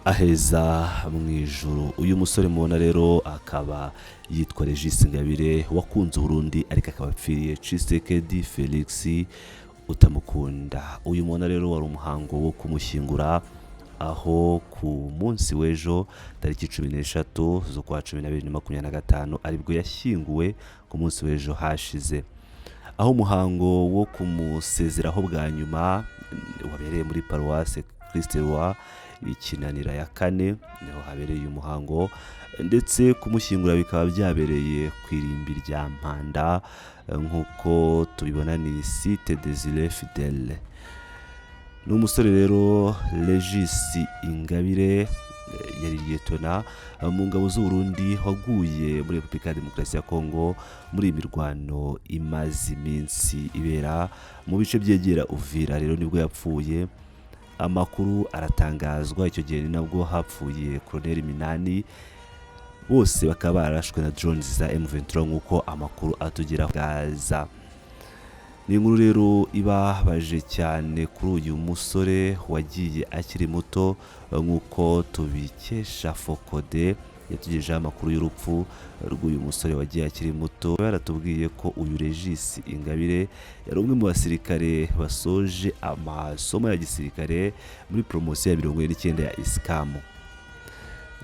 aheza mwijuru. Uyu musore mubona rero akaba yitwa Regis Ingabire wakunze Burundi ariko akaba apfiriye Tshisekedi Felix utamukunda. Uyu mubona rero wari umuhango wo kumushyingura aho ku munsi w'ejo tariki 13 z'ukwa 2025 aribwo yashyinguwe ku munsi w'ejo hashize, aho umuhango wo kumusezeraho bwa nyuma wabereye muri Paroisse Christ-Roi Ikinanira ya 4 niho habereye umuhango, ndetse kumushyingura bikaba byabereye ku irimbi rya Mpanda nk'uko tubibona ni site des îles fidèles. N'umusore rero Regis Ingabire yari yetona mu ngabo z'u Burundi waguye muri Repubulika ya Demokarasi ya Congo muri imirwano imaze iminsi ibera mu bice byegera Uvira. Rero nibwo yapfuye, amakuru aratangazwa icyo gihe ni nabwo hapfuye Colonel Minani, bose bakaba barashwe na drones za M23 nk'uko amakuru atugeraho Gaza. Ni inkuru rero ibabaje cyane kuri uyu musore wagiye akiri muto nk'uko tubikesha Fokode yatugejeho amakuru y'urupfu rw'uyu musore wagiye akiri muto. Baratubwiye ko uyu Regis Ingabire yari umwe mu basirikare basoje amasomo ya gisirikare muri promotion ya 29 ya ISCAM.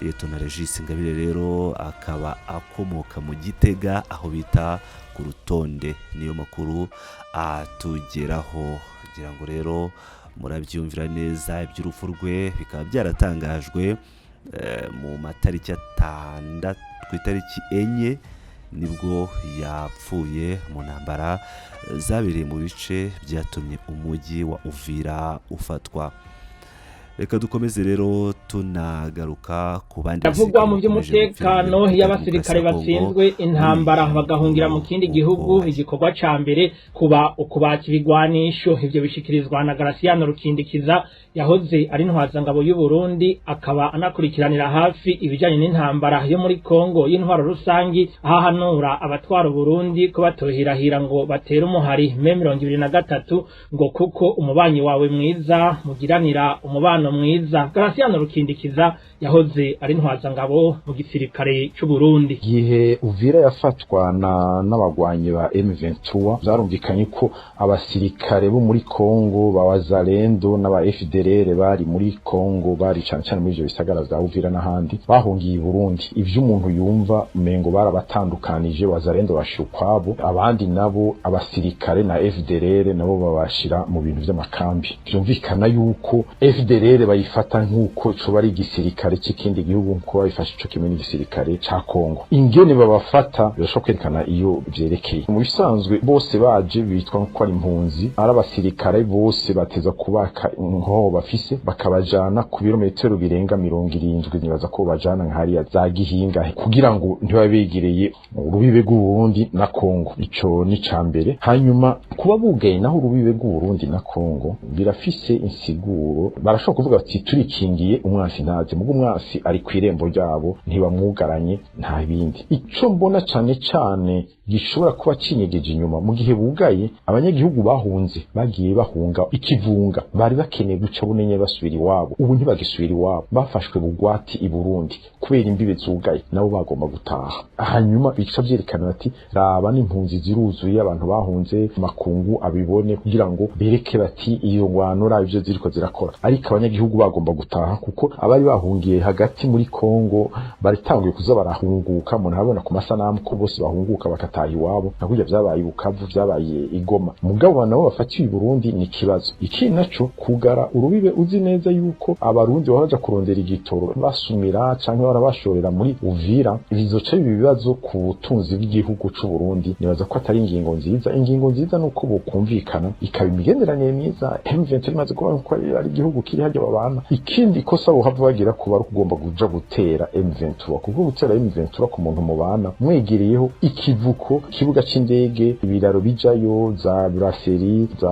Liyetona Regis Ingabire rero akaba akomoka mu Gitega aho bita ku Rutonde, niyo makuru atugeraho. Kugira ngo rero murabyumvira neza iby'urupfu rwe bikaba byaratangajwe mu matariki 6 ku itariki 4 nibwo yapfuye mu ntambara zabereye mu bice byatumye umujyi wa Uvira ufatwa. Reka dukomeze rero tunagaruka ku bandi bavugwa mu by'umutekano y'abasirikare batsinzwe intambara bagahungira mu kindi gihugu. Igikorwa ca mbere kuba ukubaka ibigwanisho, ivyo bishikirizwa na Graciano Rukindikiza yahoze ari ntwazangabo y'u Burundi, akaba anakurikiranira hafi ibijanye n'intambara yo muri Congo y'intwaro rusangi, ahanura abatwara Burundi ko batohirahira ngo batera umuhari M23 ngo kuko umubanyi wawe mwiza mugiranira umubano mwiza. Graciano Rukindikiza yahoze ari ntwazangabo mu gisirikare cy'u Burundi. Gihe Uvira yafatwa n'abagwanyi ba M23 zarumvikanye ko abasirikare bo muri Congo bawazalendo n'aba FDLR bari muri Congo bari cyane muri ivyo bisagara za Uvira n'ahandi bahungiye Burundi. Ivyo umuntu yumva mengo barabatandukanije, wazalendo bashukwabo, abandi nabo abasirikare na FDLR nabo babashira mu bintu by'amakambi. Byumvikana yuko FDLR bayifata nk'uko coba ari igisirikare cy'ikindi gihugu, nko bayifasha ico kimwe n'igisirikare ca Congo. Ingene babafata birashobora kwerekana iyo byerekeye. Mu bisanzwe bose baje bitwa ko ari impunzi, ari abasirikare bose bateza kubaka inko bafise bakabajana ku birometero birenga 70, nibaza ko bajana nk'hariya za Gihinga kugira ngo ntibabegereye urubibe rw'u Burundi na Congo. Ico ni cambere. Hanyuma kuba bugaye naho urubibe rw'u Burundi na Congo birafise insiguro. Barashobora kuvuga bati turikingiye umwansi ntaze, mugo umwansi ari kwirembo ryabo ntibamwugaranye nta bindi. Ico mbona cyane gishobora kuba kinyegeje inyuma mu gihe bugaye abanyagihugu bahunze bagiye bahunga ikivunga, bari bakeneye guca bunenye basubira iwabo, ubu ntibagisubira iwabo, bafashwe bugwati i Burundi kubera imbibe zugaye, nabo bagomba gutaha. Hanyuma bica byerekana bati raba n'impunzi ziruzuye, abantu bahunze makungu abibone kugira ngo bereke bati iyo ngwano ivyo ziriko zirakora. Ariko abanyagihugu bagomba gutaha kuko abari bahungiye hagati muri Congo baritanguye kuza barahunguka. Umuntu abona ku masanamu ko bose bahunguka bakataha iwabo, nakurya byabaye Bukavu, byabaye Igoma. Mugabo nabo bafatiye i Burundi ni kibazo. Iki naco kugara urubibe uzi neza yuko abarundi bahaja kurondera igitoro basumira canke barabashorera muri Uvira, bizoca ibibazo ku butunzi bw'igihugu c'u Burundi. Nibaza ko atari ingingo nziza. Ingingo nziza nuko bokumvikana ikaba imigenderanire myiza. M23 imaze kuba ko ari igihugu kiri hajya babana. Ikindi kosa bohava bagira kuba kugomba kuja gutera M23, kuko gutera M23 ku muntu mubana mwegereyeho ikivuko, kibuga c'indege, ibiraro bijayo za brasserie za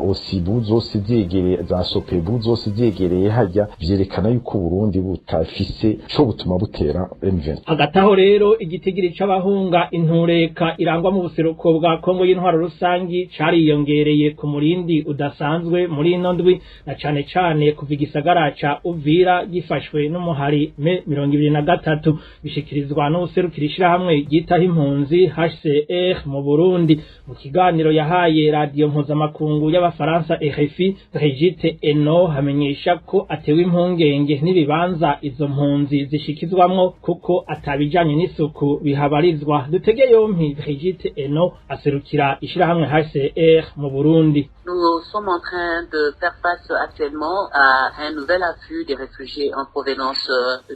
Osibu zose zegereye, za Sopebu zose zegereye hajya, vyerekana yuko Burundi butafise co butuma butera M23. Agataho rero igitigiri c'abahunga intureka irangwa mu buseruko bwa Congo y'intwaro rusangi cariyongereye ku murindi udasanzwe muri ino ndwi, na cane kuva igisagara ca Uvira gifashwe n'umuhari M23 bishikirizwa n'userukira ishirahamwe ryitaho impunzi HCR mu Burundi. Mu kiganiro yahaye radio mpuzamakungu y'abafaransa RFI, Regis Eno hamenyesha ko atewe impungenge n'ibibanza izo mpunzi zishikizwamwo kuko atabijanye n'isuku bihabarizwa. Dutege yompi Regis Eno aserukira ishirahamwe HCR mu Burundi. Nous sommes en train de faire face actuellement à un nouvel afflux des réfugiés en provenance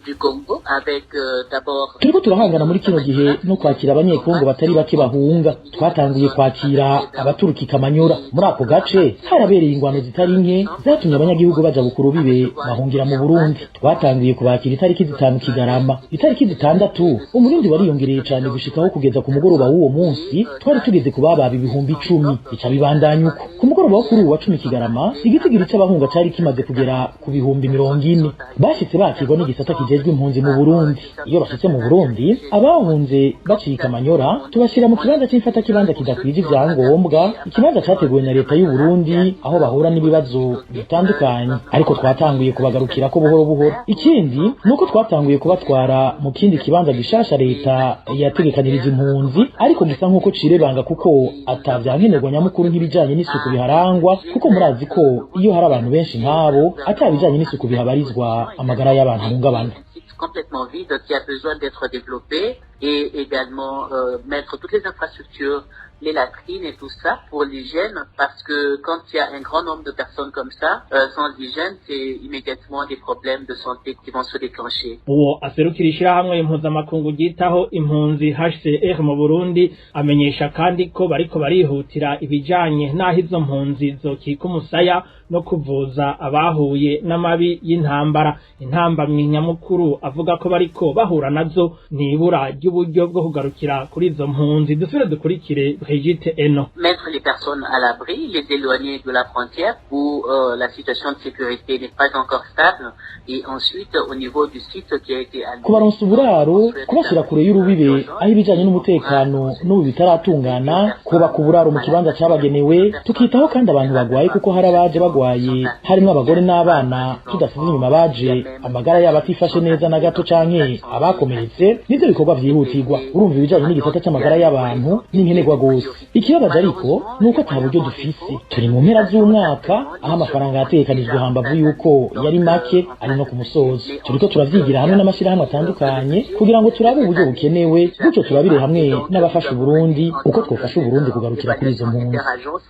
du Congo avec d'abord turiko turahangana muri kino gihe no kwakira abanyekongo batari bake bahunga. Twatanguye kwakira abaturuka Kamanyora. Muri ako gace harabereye ingwano zitari nke zatumye abanyagihugu baja bukuru bibe bahungira mu Burundi. Twatanguye kubakira itariki 5 Kigarama. Itariki 6 umurindi wariyongereye cyane gushikaho kugeza ku mugoroba w'uwo munsi twari tugeze kubaba ibihumbi 10 ica bibandanya uko. Ku mugoroba wo kuri uwa 10 Kigarama igitigiri c'abahunga cyari kimaze kugera ku bihumbi 40. Bashitse bakirwa n'igisata kijejwe impunzi mu Burundi. Iyo bashitse mu Burundi abahunze bacika Kamanyora tubashira mu kibanza c'imfata kibanza kidakwije ivyangombwa, ikibanza categuwe na leta y'u Burundi aho bahura n'ibibazo bitandukanye, ariko twatanguye kubagarukira ko buhoro buhoro. Ikindi nuko twatanguye kubatwara mu kindi kibanza gishasha leta yategekanirije impunzi, ariko gisa nkuko cirebanga kuko atavyankenerwa nyamukuru nk'ibijanye n'isuku biharangwa, kuko murazi ko iyo hari abantu benshi nk'abo atabijanye n'isuku bihabarizwa amagara y'abantu ahungabana. Complètement vide qui a besoin d'être développé et également mettre toutes les infrastructures, les latrines et tout ça pour l'hygiène, parce que quand il y a un grand nombre de personnes comme ça, sans hygiène, c'est immédiatement des problèmes de santé qui vont se déclencher. Uwo aserukira ishirahamwe impuzamakungu ryitaho impunzi HCR mu Burundi amenyesha kandi ko bariko barihutira ibijanye n'aho izo mpunzi zokika umusaya no kuvuza abahuye n'amabi y'intambara. Intambamyi nyamukuru avuga ko bariko bahura nazo nibura ry'uburyo bwo kugarukira kuri izo mpunzi. Dusubire dukurikire Regis Eno. Mettre les personnes à l'abri, les éloigner de la frontière où la situation de sécurité n'est pas encore stable, et ensuite au niveau du site qui a été annulé. Kubaronsa uburaro, kubashira kure y'urubibe aho ibijanye n'umutekano n'ubu bitaratungana, kubaka uburaro mu kibanza cabagenewe, tukitaho kandi abantu bagwaye kuko hari abaje bagwaye, harimo abagore n'abana tudasize inyuma baje amagara yabo atifashe neza na gato canke abakomeretse. Nivyo bikorwa vyihutirwa. Urumva ibijanye n'igisata c'amagara y'abantu n'inkenerwa gose. Ikibabaje ariko nuko ata buryo dufise. Turi mu mpera z'umwaka aho amafaranga yatekanijwe hambavu yuko yari make ari no ku musozo. Turiko turavyigira hamwe n'amashirahamwe atandukanye kugira ngo turabe uburyo bukenewe, gutyo turabire hamwe n'abafasha Burundi uko twofasha Burundi kugarukira kuri izo mpunzi.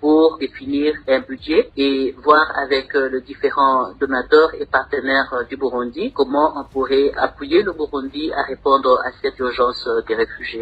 Pour définir un budget et voir avec les différents donateurs et partenaires du Burundi comment on pourrait appuyer le Burundi à répondre à cette urgence des réfugiés.